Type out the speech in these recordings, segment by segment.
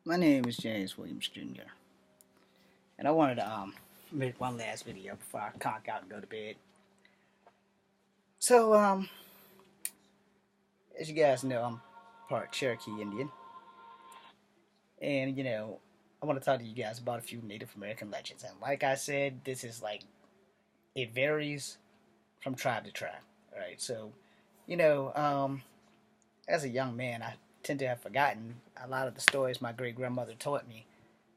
My name is James Williams Jr. and I wanted to make one last video before I conk out and go to bed. So as you guys know, I'm part Cherokee Indian, and I want to talk to you guys about a few Native American legends. And like I said, this is like it varies from tribe to tribe. All right, so you know, as a young man, I tend to have forgotten a lot of the stories my great grandmother taught me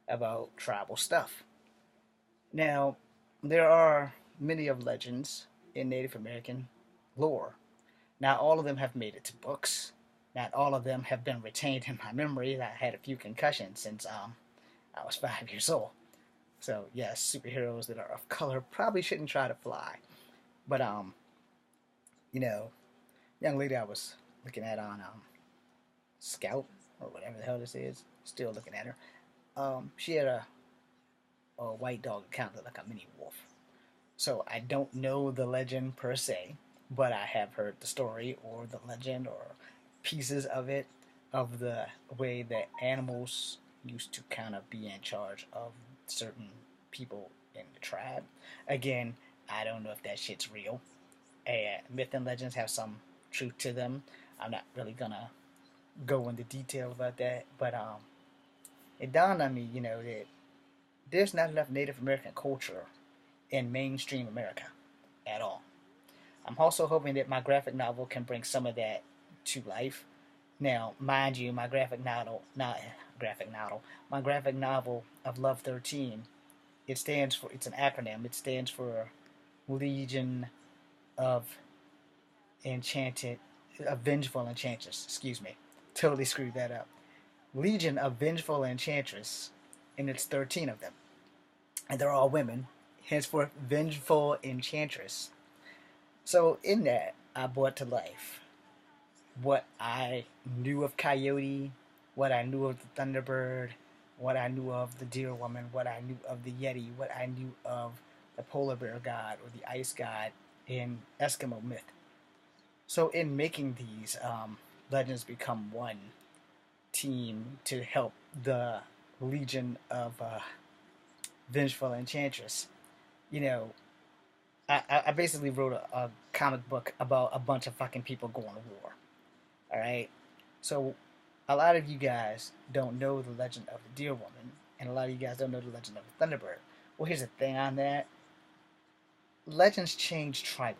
about tribal stuff. Now, there are many of legends in Native American lore. Not all of them have made it to books. Not all of them have been retained in my memory. I had a few concussions since I was 5 years old. So yes, superheroes that are of color probably shouldn't try to fly. But you know, young lady I was looking at on Scout or whatever the hell this is, still looking at her. She had a white dog that kind of looked like a mini wolf. So I don't know the legend per se, but I have heard the story or the legend or pieces of it of the way that animals used to kind of be in charge of certain people in the tribe. Again, I don't know if that shit's real. Myth and legends have some truth to them. I'm not really gonna go into detail about that, but it dawned on me, that there's not enough Native American culture in mainstream America at all. I'm also hoping that my graphic novel can bring some of that to life. Now, mind you, my my graphic novel of Love 13, it's an acronym. It stands for Legion of Enchanted, of Vengeful Enchantress. Excuse me, totally screwed that up. Legion of Vengeful Enchantress, and it's 13 of them, and they're all women. Henceforth, Vengeful Enchantress. So in that, I brought to life what I knew of Coyote, what I knew of the Thunderbird, what I knew of the Deer Woman, what I knew of the Yeti, what I knew of the Polar Bear God or the Ice God in Eskimo myth. So in making these, legends become one team to help the Legion of Vengeful Enchantress. You know, I basically wrote a comic book about a bunch of fucking people going to war. All right. So a lot of you guys don't know the legend of the Deer Woman, and a lot of you guys don't know the legend of the Thunderbird. Well, here's the thing on that: legends change tribally.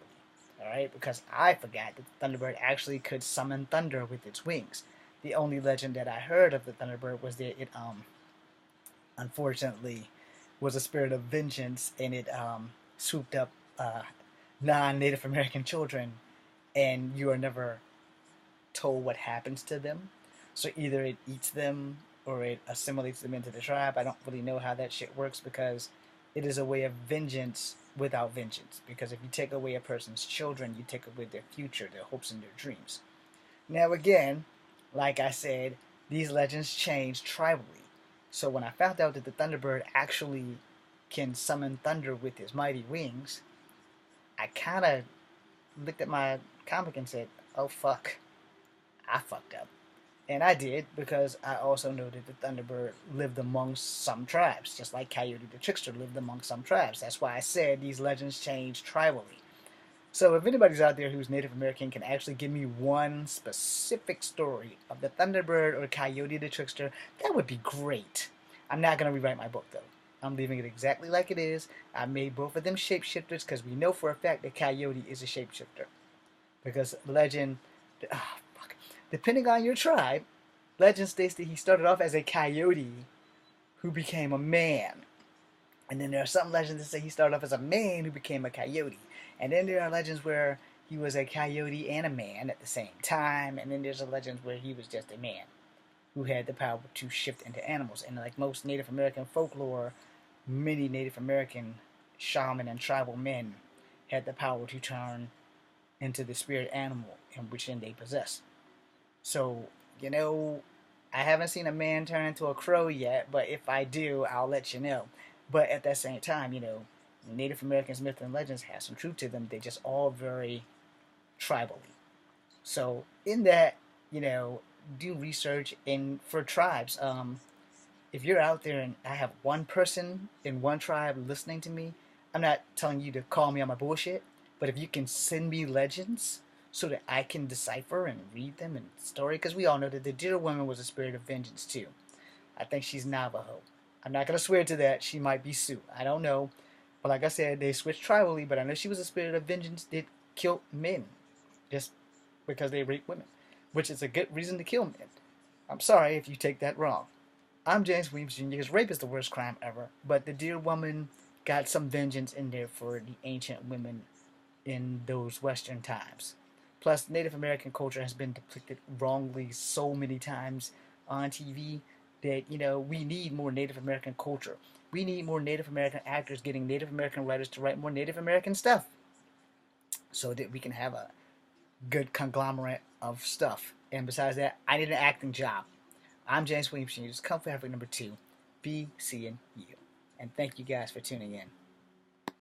All right, because I forgot that the Thunderbird actually could summon thunder with its wings. The only legend that I heard of the Thunderbird was that it unfortunately was a spirit of vengeance, and it swooped up non-Native American children, and you are never told what happens to them. So either it eats them or it assimilates them into the tribe. I don't really know how that shit works because it is a way of vengeance without vengeance. Because if you take away a person's children, you take away their future, their hopes, and their dreams. Now, again, like I said, these legends change tribally. So when I found out that the Thunderbird actually can summon thunder with his mighty wings, I kind of looked at my comic and said, oh fuck, I fucked up. And I did because I also know that the Thunderbird lived amongst some tribes, just like Coyote the Trickster lived among some tribes. That's why I said these legends change tribally. So if anybody's out there who's Native American can actually give me one specific story of the Thunderbird or Coyote the Trickster, that would be great. I'm not going to rewrite my book though. I'm leaving it exactly like it is. I made both of them shapeshifters because we know for a fact that Coyote is a shapeshifter. Because legend, oh, fuck. Depending on your tribe, legend states that he started off as a coyote who became a man. And then there are some legends that say he started off as a man who became a coyote. And then there are legends where he was a coyote and a man at the same time. And then there's a legend where he was just a man who had the power to shift into animals. And like most Native American folklore, many Native American shaman and tribal men had the power to turn into the spirit animal in which they possess. So, I haven't seen a man turn into a crow yet, but if I do, I'll let you know. But at that same time, Native Americans' myths and legends have some truth to them. They just all very tribally. So in that, do research in for tribes. if you're out there and I have one person in one tribe listening to me, I'm not telling you to call me on my bullshit, but if you can send me legends so that I can decipher and read them in story, because we all know that the deer woman was a spirit of vengeance too. I think she's Navajo. I'm not gonna swear to that. She might be Sioux. I don't know. But like I said, they switched tribally. But I know she was a spirit of vengeance that killed men just because they raped women, which is a good reason to kill men. I'm sorry if you take that wrong. I'm James Williams Jr. because rape is the worst crime ever. But the dear woman got some vengeance in there for the ancient women in those Western times. Plus, Native American culture has been depicted wrongly so many times on TV that, we need more Native American culture. We need more Native American actors getting Native American writers to write more Native American stuff so that we can have a good conglomerate of stuff. And besides that, I need an acting job. I'm James Williams Jr. This is Comfort Africa number 2. Be seeing you. And thank you guys for tuning in.